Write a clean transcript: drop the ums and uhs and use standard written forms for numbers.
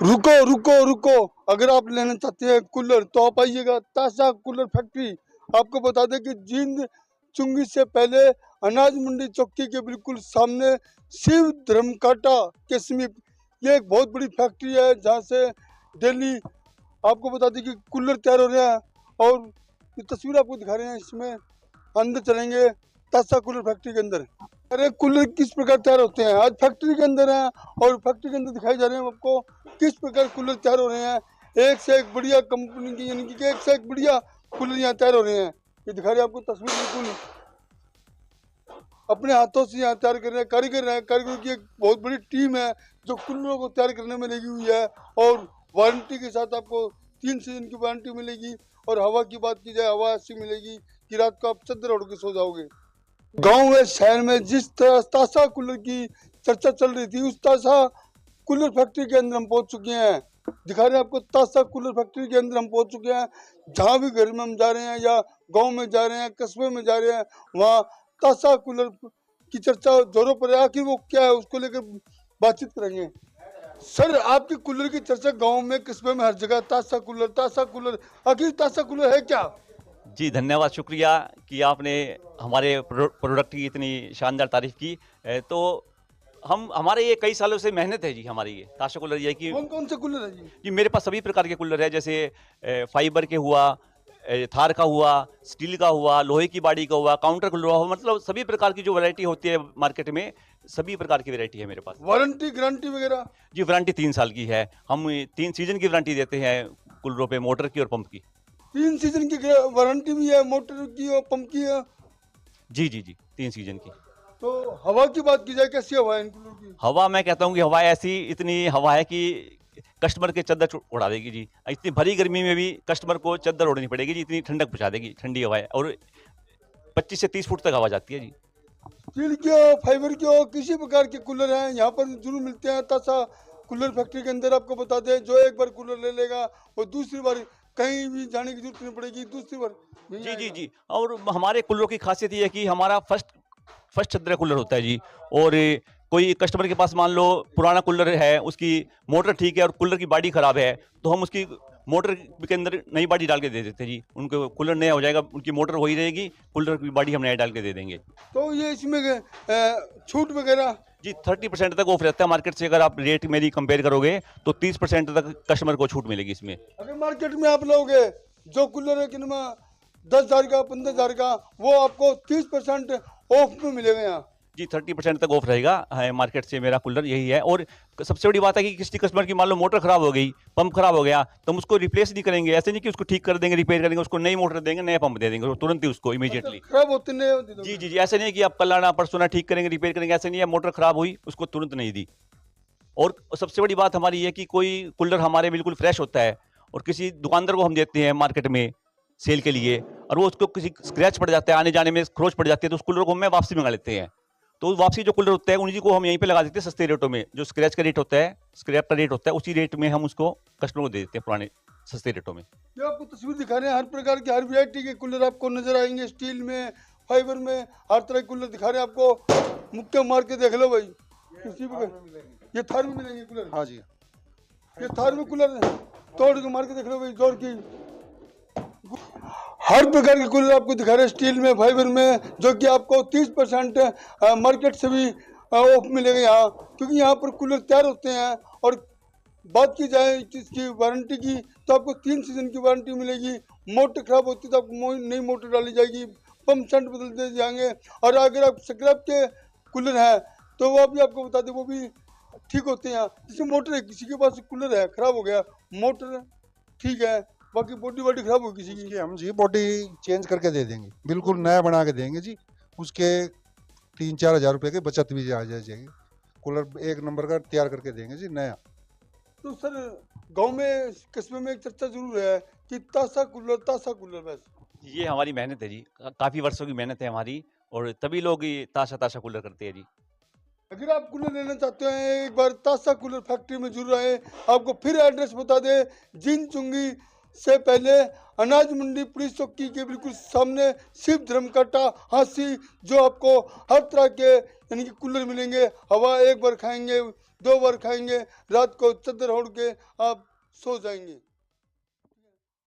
रुको रुको रुको, अगर आप लेना चाहते हैं कूलर तो आप आइएगा ताशा कूलर फैक्ट्री। आपको बता दें कि जींद चुंगी से पहले अनाज मंडी चौकी के बिल्कुल सामने शिव धर्मकाटा के समीप ये एक बहुत बड़ी फैक्ट्री है, जहाँ से डेली आपको बता दें कि कूलर तैयार हो रहे हैं। और ये तस्वीर आपको दिखा रहे हैं, इसमें अंदर चलेंगे ताशा कूलर फैक्ट्री के अंदर। अरे कूलर किस प्रकार तैयार होते हैं, आज फैक्ट्री के अंदर हैं और फैक्ट्री के अंदर दिखाई जा रहे हैं आपको किस प्रकार कूलर तैयार हो रहे हैं। एक से एक बढ़िया कंपनी की, यानी कि एक से एक बढ़िया कूलर यहाँ तैयार हो रहे हैं। ये दिखा रहे हैं आपको तस्वीर, बिल्कुल अपने हाथों से यहाँ तैयार कर रहे हैं। कारीगरों की एक बहुत बड़ी टीम है जो कूलरों को तैयार करने में लगी हुई है। और वारंटी के साथ आपको 3 सीजन की वारंटी मिलेगी। और हवा की बात की जाए, हवा ऐसी मिलेगी कि रात को आप चादर ओढ़ के सो जाओगे। गांव व शहर में जिस तरह ताशा कूलर की चर्चा चल रही थी, उस ताशा कूलर फैक्ट्री के अंदर हम पहुंच चुके हैं। दिखा रहे हैं आपको ताशा कूलर फैक्ट्री के अंदर हम पहुंच चुके हैं। जहां भी घर में हम जा रहे हैं या गांव में जा रहे हैं, कस्बे में जा रहे हैं, वहाँ ताशा कूलर की चर्चा जोरों पर है। आखिर वो क्या है, उसको लेकर बातचीत करेंगे। सर, आपकी कूलर की चर्चा गांव में, कस्बे में, हर जगह ताशा कूलर, आखिर ताशा कूलर है क्या? जी धन्यवाद, शुक्रिया कि आपने हमारे प्रोडक्ट की इतनी शानदार तारीफ की। तो हमारे ये कई सालों से मेहनत है जी हमारी। ये ताशा कूलर ये कि कौन कौन से कूलर है जी? जी मेरे पास सभी प्रकार के कूलर है, जैसे फाइबर के हुआ, थार का हुआ, स्टील का हुआ, लोहे की बाड़ी का हुआ, काउंटर कूलर हुआ, मतलब सभी प्रकार की जो वैरायटी होती है मार्केट में, सभी प्रकार की वैरायटी है मेरे पास। वारंटी गारंटी वगैरह? जी वारंटी 3 साल की है। हम 3 सीजन की वारंटी देते हैं कूलरों पे, मोटर की और पंप की। 3 सीजन की वारंटी भी है, मोटर की और पंप की है? जी जी जी 3 सीजन की। तो हवा की बात की जाए, कैसी हवा है इन कूलर की? हवा मैं कहता हूँ कि हवा ऐसी इतनी हवा है कि कस्टमर के चद्दर उड़ा देगी जी। इतनी भरी गर्मी में भी कस्टमर को चद्दर उड़नी पड़ेगी जी, इतनी ठंडक पहुँचा देगी, ठंडी हवा है। और 25 से 30 फुट तक हवा जाती है जी। स्टील के हो, फाइबर के हो, किसी प्रकार के कूलर हैं यहाँ पर जरूर मिलते हैं ताशा कूलर फैक्ट्री के अंदर। आपको बता दें, जो एक बार कूलर ले लेगा वो दूसरी बार कहीं भी जाने की जरूरत नहीं पड़ेगी, दूसरी बार नहीं जी जी आएगा। जी। और हमारे कूलरों की खासियत ये है कि हमारा फर्स्ट चद्दर कूलर होता है जी। और कोई कस्टमर के पास मान लो पुराना कूलर है, उसकी मोटर ठीक है और कूलर की बॉडी खराब है, तो हम उसकी मोटर के अंदर नई बॉडी डाल के दे देते हैं जी। उनको कूलर नया हो जाएगा, उनकी मोटर वही रहेगी, कूलर की बॉडी हम नया डाल के दे देंगे। तो ये इसमें छूट वगैरह? जी 30% तक ऑफ रहता है मार्केट से। अगर आप रेट मेरी कंपेयर करोगे तो 30% तक कस्टमर को छूट मिलेगी इसमें। अगर मार्केट में आप लोगे जो कूलर है कि 10,000 का, 15,000 का, वो आपको 30% ऑफ में मिलेगा यहाँ। जी 30% तक ऑफ रहेगा है मार्केट से मेरा कूलर, यही है। और सबसे बड़ी बात है कि किसी कस्टमर की मान लो मोटर खराब हो गई, पंप खराब हो गया, तो हम उसको रिप्लेस नहीं करेंगे। ऐसे नहीं कि उसको ठीक कर देंगे, रिपेयर करेंगे, उसको नई मोटर देंगे, नया पंप दे देंगे तुरंत ही उसको इमीडिएटली। खराब होते नहीं? जी जी जी ऐसे नहीं कि आप कल आना परसों ना ठीक करेंगे, रिपेयर करेंगे, ऐसे नहीं है। मोटर खराब हुई उसको तुरंत नहीं दी। और सबसे बड़ी बात हमारी ये कि कोई कूलर हमारे बिल्कुल फ्रेश होता है और किसी दुकानदार को हम देते हैं मार्केट में सेल के लिए, और वो उसको किसी स्क्रैच पड़ जाता है, आने जाने में खरोच पड़ जाती है, तो उस कूलर को हमें वापसी मंगा लेते हैं। तो वापसी जो कूलर होता है उन्हीं को हम यहीं पे लगा देते हैं सस्ते रेटों में। जो स्क्रैच का रेट होता है, स्क्रैप का रेट होता है, उसी रेट में हम उसको कस्टमर को दे देते हैं पुराने सस्ते रेटों में। ये आपको तस्वीर दिखा रहे हैं, हर प्रकार के, हर वैरायटी के कूलर आपको नजर आएंगे। स्टील में, फाइबर में, हर तरह के कूलर दिखा रहे हैं आपको। मुक्के मार के देख लो भाई, किसी भी। ये थार में मिलेंगे कूलर? हाँ जी। ये थार में कूलर तोड़ के मार के देख लो भाई, जोर की। हर प्रकार के कूलर आपको दिखा रहे हैं, स्टील में, फाइबर में, जो कि आपको 30% मार्केट से भी ऑफ मिलेगा यहाँ, क्योंकि यहाँ पर कूलर तैयार होते हैं। और बात की जाए इसकी वारंटी की, तो आपको 3 सीजन की वारंटी मिलेगी। मोटर खराब होती है तो आपको नई मोटर डाली जाएगी, पंप शंट बदल दिए जाएंगे। और अगर आप स्क्रैप के कूलर हैं तो वो भी आपको बता दें, वो भी ठीक होते हैं। जैसे मोटर है, किसी के पास कूलर है, खराब हो गया, मोटर ठीक है, बाकी बॉडी खराब हो किसी की, हम जी बॉडी चेंज करके दे देंगे, बिल्कुल नया बना के देंगे जी। उसके 3-4 हज़ार रुपये की बचत भी आ जाएगी। कूलर एक नंबर का तैयार करके देंगे जी, नया। तो सर, गांव में, कस्बे में एक चर्चा जरूर है कि ताशा कूलर बस। ये हमारी मेहनत है जी, काफ़ी वर्षों की मेहनत है हमारी, और तभी लोग ये ताशा कूलर करते हैं जी। अगर आप कूलर लेना चाहते हैं, एक बार ताशा कूलर फैक्ट्री में जरूर आए। आपको फिर एड्रेस बता दें, जींद चुंगी से पहले अनाज मंडी पुलिस चौकी के बिल्कुल सामने शिव धर्मकाटा हांसी, जो आपको हर तरह के यानी कि कूलर मिलेंगे। हवा एक बार खाएंगे 2 बार खाएंगे, रात को चादर ओढ़ के आप सो जाएंगे।